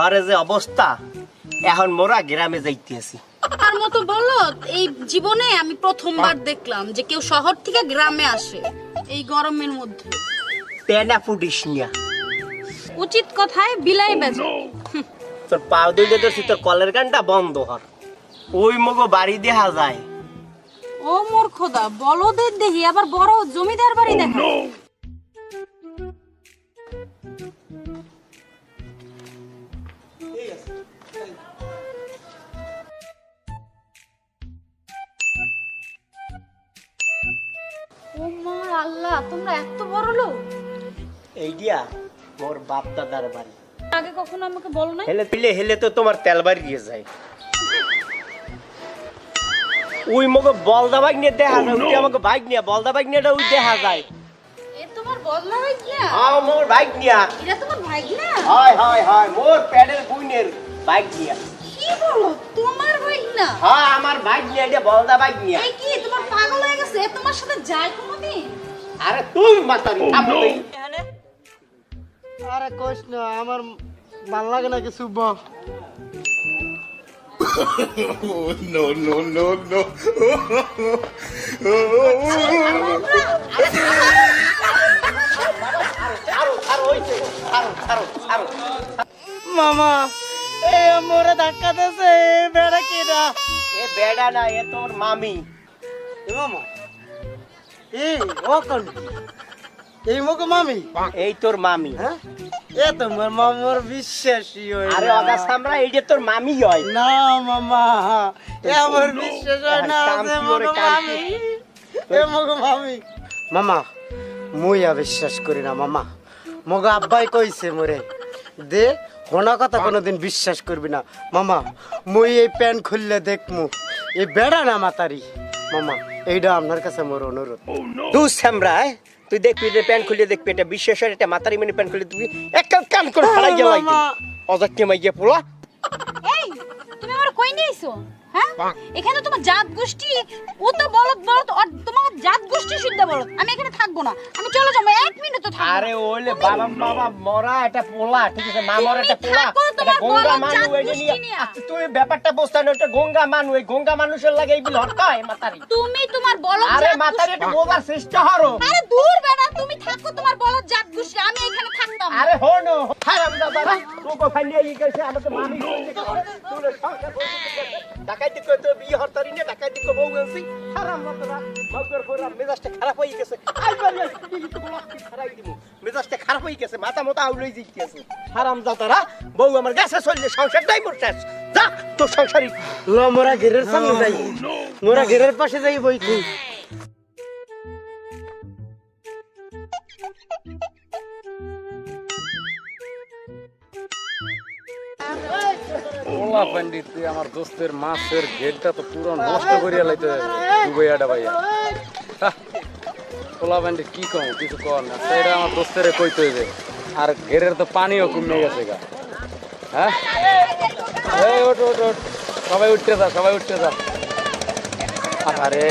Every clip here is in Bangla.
আরে যে অবস্থা, এখন মোরা গ্রামে যাইতেছি। তার মতো বলো, এই জীবনে আমি প্রথমবার দেখলাম যে কেউ শহর থেকে গ্রামে আসে এই গরমের মধ্যে। পেনা ফুটিস নিয়া উচিত কথায় বিলাই বেজে। তোর পাও দুইটা ধরছি, তোর কলের গানটা বন্ধ হর। ওই মগো বাড়ি দেখা যায়। ও মোর খোদা, বলদের দেখি আবার বড় জমিদার বাড়ি দেখা। ও মা আল্লাহ, তোমরা এত বড় লোক! এই দিয়া মোর বাপ দাদার বাড়ি। আগে কখনো আমাকে বলো না। হেলে পিলে হেলে তো তোমার তেল বাড়ি দিয়ে যায়। ওই মগো বলদা বাইক নিয়ে দেখা যায়। ওই আমাকে বাইক নিয়ে বলদা বাইক নিয়ে ওই দেখা যায়। এ তোমার বদলা বাইক না? হ্যাঁ, মোর বাইক নিয়া। এটা তোমার বাইক না? হয় হয় হয়, মোর প্যাডেল বুইনের বাইক নিয়া। কি বলো, তোমার বাইক না? হ্যাঁ, আমার বাইক নিয়ে, এটা বলদা বাইক নিয়া। এই কি তোমার পাগল হয়ে গেছে? এ তোমার সাথে যায় কোনোদিন? আরে তুই মাতারি থামো। আরে কইস না, আমার ভাল লাগে না কিছু ব। No, no, no, no. মামা এ মোরে ধাক্কা দিয়েছে, বেড়া কিনা? এ বেড়া না, এ তোর মামি। এ মামা এই ও কোন? এই মগো মামি? এই তোর মামি। হ্যাঁ, এ তোমার মামার বিশ্বাসই হয় আরে না। অগা সামরা, এইটা তোর মামি হয়। না মামা, এ আমার বিশ্বাস হয় না। কামকি ওরে, মগো মামি, এ মগো মামি। মামা মুই বিশ্বাস করি না মামা। মগো আব্বাই কইছে মোরে দে হোনা কথা কোনোদিন বিশ্বাস করবি না মামা। মুই এই প্যান্ট খুললে দেখমু এই বেড়া না মাতারি। মামা এইটা আপনার কাছে মোর অনুরোধ। তুই সামরা, তুই দেখবি, এটা প্যান্ট খুলে দেখবি, এটা বিশ্বাস হয়, এটা মাতারি মানে প্যান্ট খুলে দিবি, একটা কান করে ফাড়াই গেল। মামা। অজাক্কে মাইয়া পোলা। এই তুমি আমার কই নিয়েছো? হ্যাঁ, এখানে তোমার জাত গোষ্ঠী, ও তো বলদ বলদ, আর তোমার জাত গোষ্ঠী শুদ্ধ বলদ। আমি এখানে থাকবো না, আমি চলে যাবো, 1 মিনিট তো থাকবো। আরে ওইলে বাবা বাবা মরা এটা পোলা, ঠিক আছে, মা মরা এটা পোলা, থাকো এটা তোমার গঙ্গা বলদ মানু, জাত এটা গোষ্ঠী নিয়ে নিয়া। আচ্ছা, তুই ব্যাপারটা বুঝতে না, এটা গঙ্গা মানু, এই গঙ্গা মানুষের লাগে এই বিল হরতা হয় মাতারি। তুমি তোমার বলদ আরে জাত মাতারি, গোষ্ঠী- এটা বোঝার চেষ্টা করো। আরে দূর বেটা, তুমি থাকো তোমার বলদ জাত গোষ্ঠী, আমি এখানে থাকতাম না। আরে হনো হারাম দাদা, তোকে ফাইনিয়া ই কইছে, আমাকে মামি কইছে, তুই সংসার করছিস, ডাকাইতি কই তো বিয়ে হরতারি না, ডাকাইতি কো বউ গেছি। হারাম দাদা, মগর পুরা মেজাজটা খারাপ হয়ে গেছে। আইবারে কি তো বলা কি খারাপ দিমু, মেজাজটা খারাপ হয়ে গেছে, মাথা মতো আউলই যাইতেছে। হারাম দাদারা, বউ আমার কাছে চললে সংসারটাই মোর শেষ। যা তোর সংসারই। ল মোরা ঘেরের সামনে যাই, মোরা ঘেরের পাশে যাই বইছি। ওলা পণ্ডিত, তুই আমার দোস্তের মাছের গেটটা তো পুরো নষ্ট করিয়া লাইতে ডুবাইয়াটা ভাইয়া। ওলা পণ্ডিত কি কম, কিছু কর না, সেটা আমার দোস্তের কইতে হইবে। আর ঘেরের তো পানিও কমে গেছে গা। হ্যাঁ, এই ওঠ ওঠ ওঠ, সবাই উঠতে যা, সবাই উঠতে যা। আরে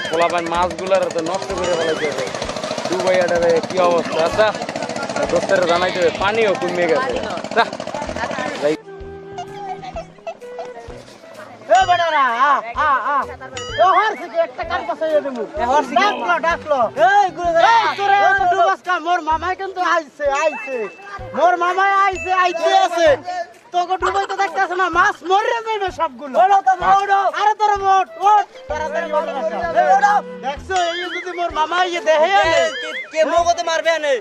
পোলা পান মাছগুলার তো নষ্ট করে ফেলাইতে হবে ডুবাইয়াটা, কি অবস্থা। আচ্ছা দোস্তের জানাইতে হবে, পানিও কমে গেছে। যা যাই। এ বেড়ারা ও হর থেকে একটা কান পাছাইয়া দেমু। ডাকলো ডাকলো, এই গুরে তোরে তো ডুবাস কা। মোর মামাই কিন্তু আইছে আইছে, মোর মামাই আইছে আইতে আছে। তোকে ডুবাই তো দেখতাছ না, মাছ মরে যাবে সবগুলো। ওড়ো তো ওড়ো, আরে তোর মোট ওঠ তাড়াতাড়ি মোট ওড়ো। দেখছো এই যদি মোর মামাই দেহে আনে কে মগতে মারবে আনে।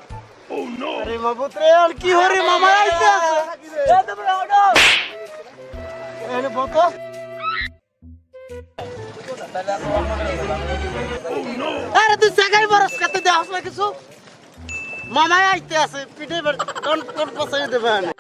আরে মাবুতরে আর কি হরে, মামাই আইতে আছে। এ তোমরা ওড়ো, এনে বতো। আরে তুই জায়গায় বরস কাতে দেওয়াস না কিছু। মামাই আইতে আছে, পিঠে কোন কোন পছাই দেবে আনে।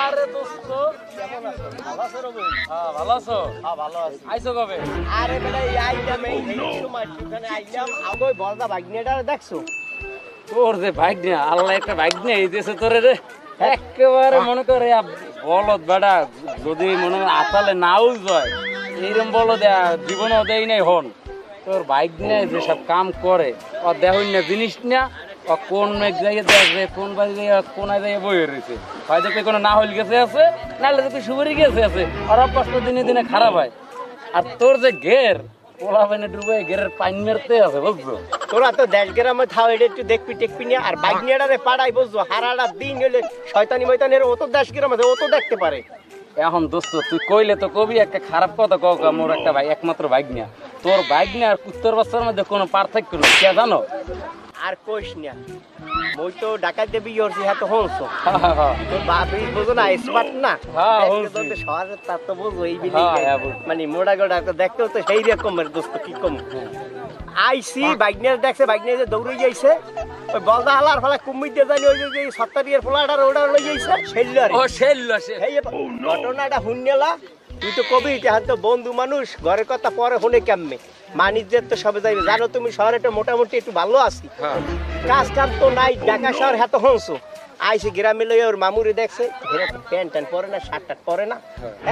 আরে দোস্ত কেমন আছো? হ্যাঁ ভালো আছো? ভালো আছি। আইছো কবে? আরে বেটা এই আইলাম এই সময় এখানে আইলাম আগোই বলদা ভাগ্নেটা দেখছো? তোর যে বাইক নিয়ে আল্লাহ একটা বাইক নিয়ে এই দেশে তোরে রে একেবারে মনে করে বলদ বেটা যদি মনে হয় আতালে নাও যায় এইরকম বলদ জীবনেও দেয় নাই হন তোর বাইক নিয়ে যেসব কাম করে ও দেখুন না জিনিস না ও কোন এক জায়গায় দেখবে কোন বাড়ি কোনায় জায়গায় বই রয়েছে হয়তো কোনো না হইল গেছে আছে নাহলে তো সুবরি গেছে আছে আর অভ্যাস তো দিনে দিনে খারাপ হয় আর তোর যে ঘের পোলা পানি ডুবে ঘেরের পানি মারতে আছে বুঝছো তোরা তো দেশ গ্রামে থাও এটা একটু দেখবি টেকবি নিয়ে আর ভাগ্নেটারে পাড়াই বুঝছো হারাটা দিন হলে শয়তানি ময়তানের ও তো দেশ গ্রামে ও তো দেখতে পারে। এখন দোস্ত তুই কইলে তো কবি একটা খারাপ কথা কও মোর একটা ভাই একমাত্র বাইক নিয়া তোর বাইক নিয়ে আর কুত্তর বাচ্চার মধ্যে কোনো পার্থক্য নেই কে জানো? আর কইস না মই তো ডাকাত দেবি ইয়রছি হ্যাঁ তো হংস হ্যাঁ, হ্যাঁ, হ্যাঁ। তোর বাপি বুঝো না স্মার্ট না হ্যাঁ, আজকে হংসি। তোদের শহরের তার তো বুঝো এই বিলি হ্যাঁ, হ্যাঁ, বুঝি। মানে মোড়া গোড়া তো দেখতেও তো সেই রকমের দোস্ত কি কম আইসি বাইকনিয়ার দেখছে বাইকনিয়ার যে দৌড়ে যাইছে ওই বলদা হালার ফলে কুম্মির দিয়ে জানি ওই যে সত্তরিয়ার ফোলাটার ওটা লই যাইছে সেল্ল আর ও সেল সে এই ঘটনাটা শুনলা তুই তো কবি হাত তো বন্ধু মানুষ ঘরের কথা পরে শুনে কেমনে মানিজ্যের তো সবে যাইবে জানো তুমি শহরে তো মোটামুটি একটু ভালো আছি হ্যাঁ কাজ কাম তো নাই ঢাকা শহর হ্যাঁ তো হংসো আইসে গ্রামে লই ওর মামুরে দেখছে এরা তো প্যান্ট ট্যান্ট পরে না শার্ট টার্ট পরে না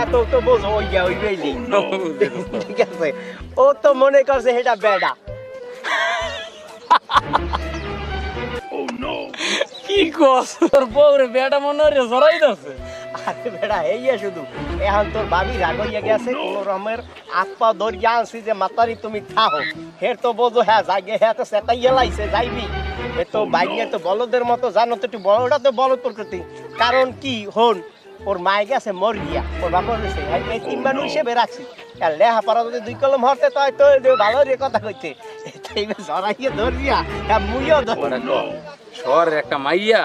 এত তো বোঝো ওই যা ওই গেলি ঠিক আছে ও তো মনে করছে এটা বেডা কি কস তোর বউরে বেটা মনে রে জড়াই দছে আরে বেড়া এইয়া শুধু এখন তোর ভাবি রাগ হইয়া গেছে কোন রকমের হাত পা ধরিয়া আনছি যে মাতারি তুমি থাও ফের তো বোঝো হ্যাঁ জাগে হ্যাঁ তো সেটাই লাইছে যাইবি এ তো বাইকে তো বলদের মতো জানো তো একটু বড়টা তো বলদ প্রকৃতি কারণ কি হন ওর মায়ে গেছে মরিয়া ওর বাপর গেছে এই তিন মানুষ হিসেবে রাখছি আর লেহা পারা যদি 2 কলম হরতে তো হয়তো ভালো রে কথা কইতে জড়াইয়ে ধরিয়া মুইও ধর শহরের একটা মাইয়া